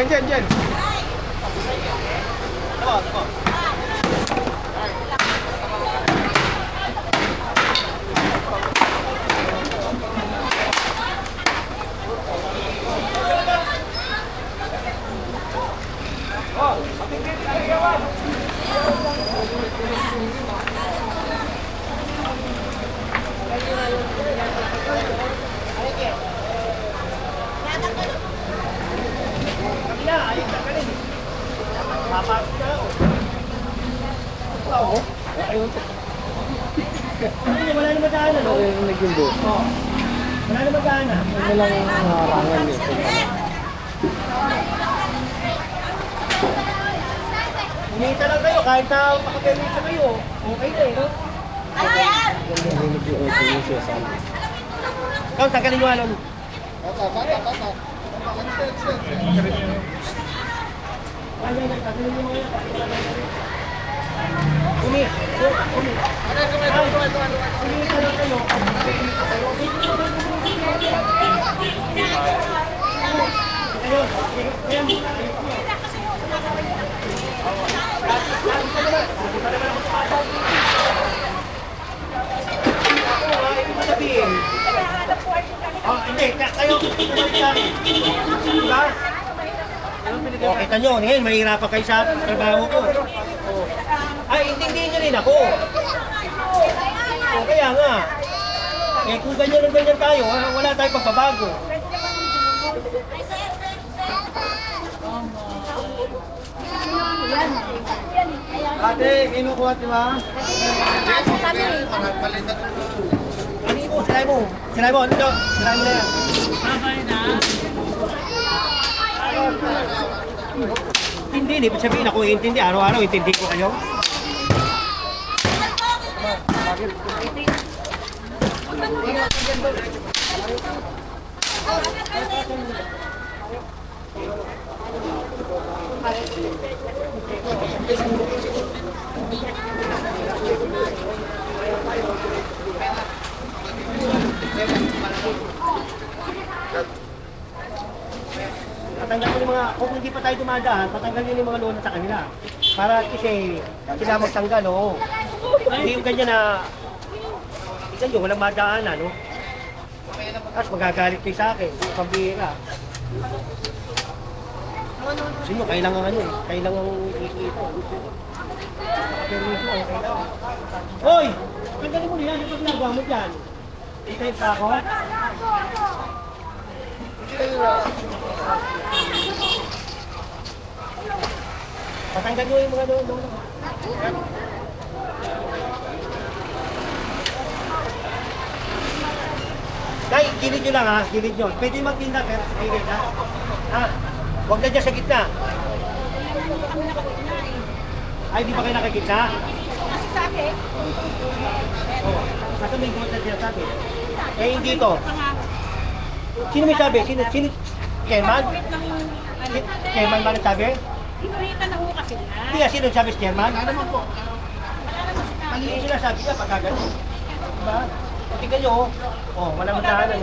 Dyan. Tama. Wala naman daan, ano? Nagimbo. Wala naman daan, ha? Wala lang harangan dito. Umita lang kayo, kahit na makapermisa kayo. Okay na eh, no? Narinig yung auto yung sinasabi. Ikaw, tagalin nyo ano? Bata. Umi. Hindi, kayo, diba? O, kita nyo, ngayon, mahirapan kayo sa trabaho ko. Ay, intindihin nyo rin ako. O, kaya nga. Eh, kung ganyan tayo, wala tayong pagbabago. Ate, kinukuha di ba? Ano mo? Silay mo. Silay mo na yan. Hindi, ibig sabihin ako intindi. Araw-araw, intindi ko kayo. Patanggalin yung mga, kung hindi pa tayo dumadaan, patanggalin yung mga lona sa kanila. Para kasi sila magtanggal, oo. Hindi yung ganyan na, tignan nyo, walang madaanan, no? Tapos magagalit kayo sa akin, pambira. Kasi nyo, kailangan ano eh, kailangan ikita. Pero ito, okay lang. Hoy! Tanggalin mo niyan, ito ginagawa mo dyan. Itayin pa ako. Patanggal nyo yung mga doon. Dahil, gilid nyo lang ha, gilid nyo. Pwede magtinda pero sa gilid ha. Ha? Huwag na dyan sa gitna. Ay, di ba kayo nakikita? Kasi sabi, Oo. Saka may gold na dyan sabi. Eh, hindi to. Sino may sabi? Sino? Chairman? Chairman ba nagsabi? inulitan na ho kasi na. Hindi nga, sino nagsabi si Chairman? Wala naman sinabi. Mali yung sinasabi niya pagkagat. Diba? Tingnan nyo, wala mo tahanan.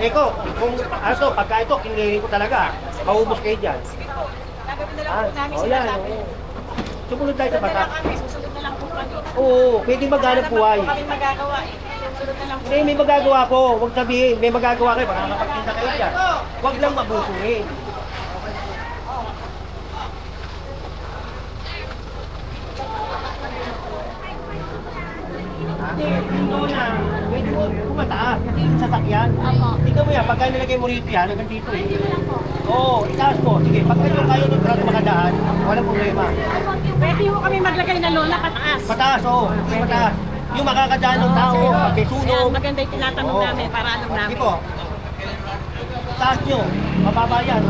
Eko, kung aso, pagka ito, kinilirin ko talaga. Maubos kayo dyan. Gagawin na lang po namin sinasabi. Sumunod tayo sa Susunod na bata. lang kami, susunod na lang po kami. Oo, pwedeng maghanap buhay. Wala naman po kami magagawa eh. Susunod na lang po. Hindi, may magagawa ko. Huwag sabihin, may magagawa kayo. Baka nakapagtinda kayo dyan. Huwag lang mabusuhin. Hindi, yung na. Pwede mo kumataas. Kasi yung sasakyan. Tingnan mo yan, pagka nilagay mo rito yan, hanggang dito eh. Oo, itaas mo. Sige, pagka yung kayo ng truck makadaan, walang problema. Pwede ho kami maglagay ng lola pataas. Pataas, oo. Pataas. Yung makakadaan ng tao, pag may Ayan, sunog. maganda yung tinatanong Oo. namin para alam namin. Sige po. Taas nyo. Mababa yan.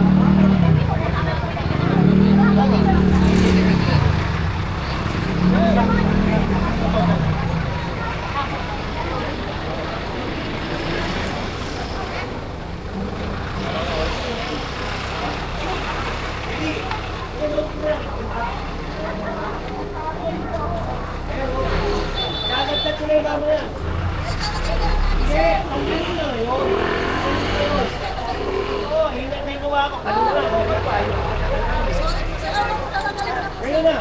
Gagagdag ko na yung mama yan. Sige, ang ganda na ngayon. Oo, hindi na tayo gawa ko. Kanina, okay pa. Ayun na.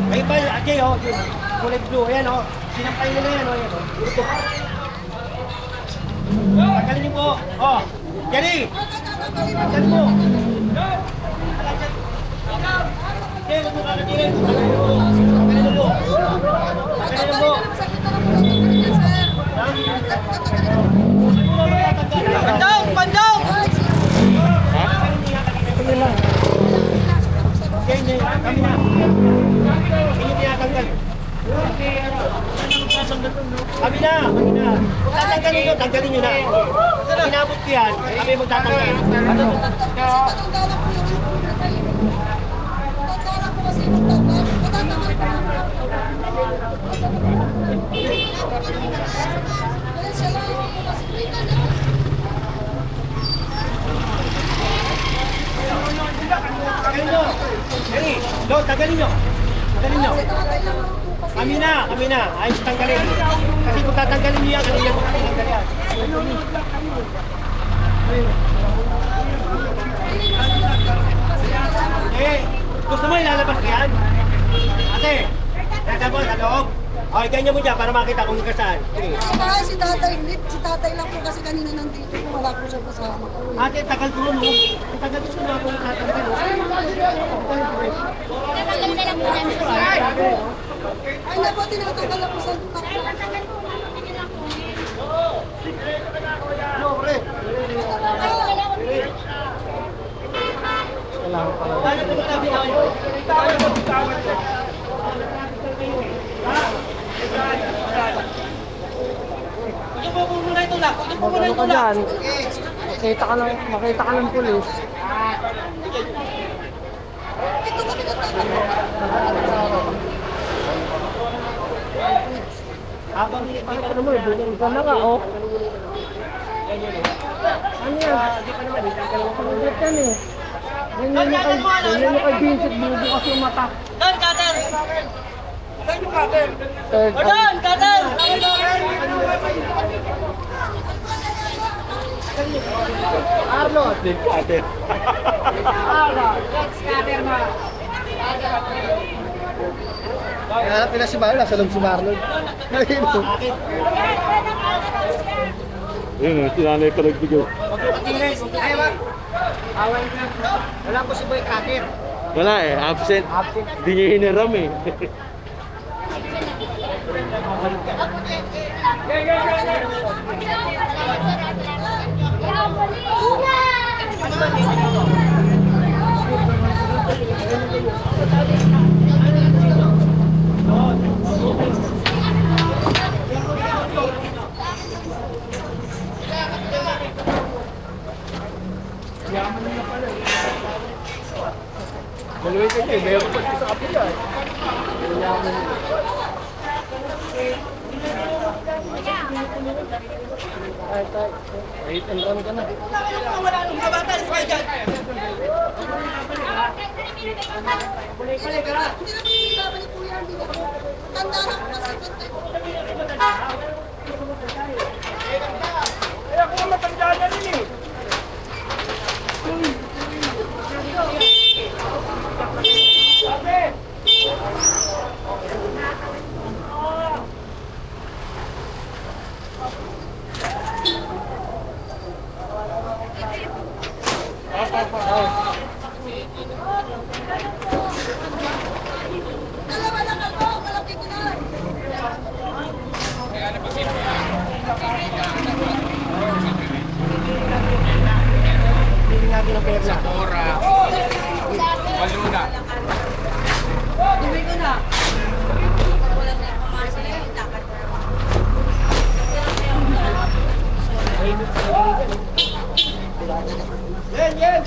Ay ba, Ajay, oh, yun. Kulay blue, ayan, oh. Sinampay nila yan, oh, ayan, oh. Tanggalin niyo po, oh. Jenny! Tanggalin mo. Okay, huwag mo kakatingin. Tanggalin mo. Tanggalin mo. Pandaw! Pandaw! Okay, kami na. Hindi tinatanggal. Kami na. Kung tanggalin nyo na. Inabot ko yan, kami magtatanggal. Tanggalin nyo. Jenny, Lord, tanggalin nyo. Tanggalin nyo. Kami na. Ayos tanggalin. Kasi kung tatanggalin nyo yan, kanina mo kami tanggal yan. Eh, gusto mo ilalabas ko yan? Ate, nasa mo sa loob. Okay, ganyan mo dyan para makita kung kasaan. Sige. Si tatay lang po kasi kanina nandito po, wala po siya kasama. Ate, tagal ko mo. Ang tagal ko na ako tatanggal. Ay, naku, tinatanggal na po sa Ano ka dyan? Makita ka ng pulis. Habang Ano mo, isa na nga, oh. Ano yan? Pangit yan eh. Ganyan yung kay Vincent, bubukas yung mata. Don, cutter! Third Don, cutter! Arnold! Hanap nila si Marlon, nasa loob si Marlon. Yun, sinanay ka nagbigay. Pagkakatiris, ay wag. Awan ka. Wala po si Boy Cutter. Wala eh, absent. Hindi niya hiniram eh. Maluwi ka eh, meron pa sa kapila eh. Wait and run ka na. Wala nung kabata, is kayo dyan. Tanda na po kasi. Eh, ako nga matanda na rin eh. Dalawa lang ako, malaki ko na. Hindi natin ang pera. Yan!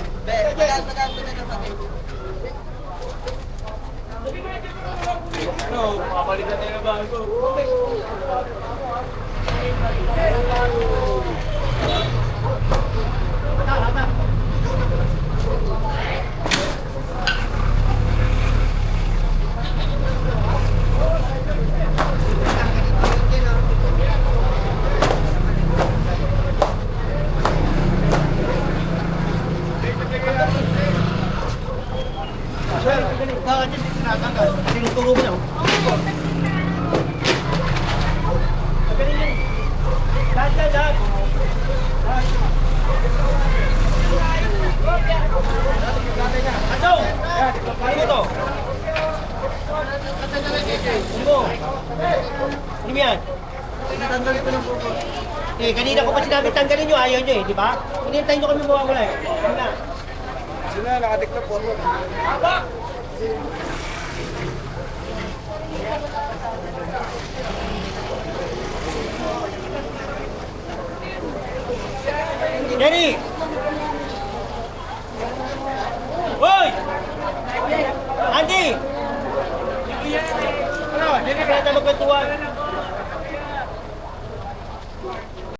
Tanggal ko ng bubo. Eh, kanina ko pa sinabi tanggalin nyo, ayaw nyo eh, di ba? Hinihintay nyo kami mawawala eh. Ano na? Sila, nakatikta po ako. Jenny! Hoy! Andy! Ano? Hindi ka magkwentuhan.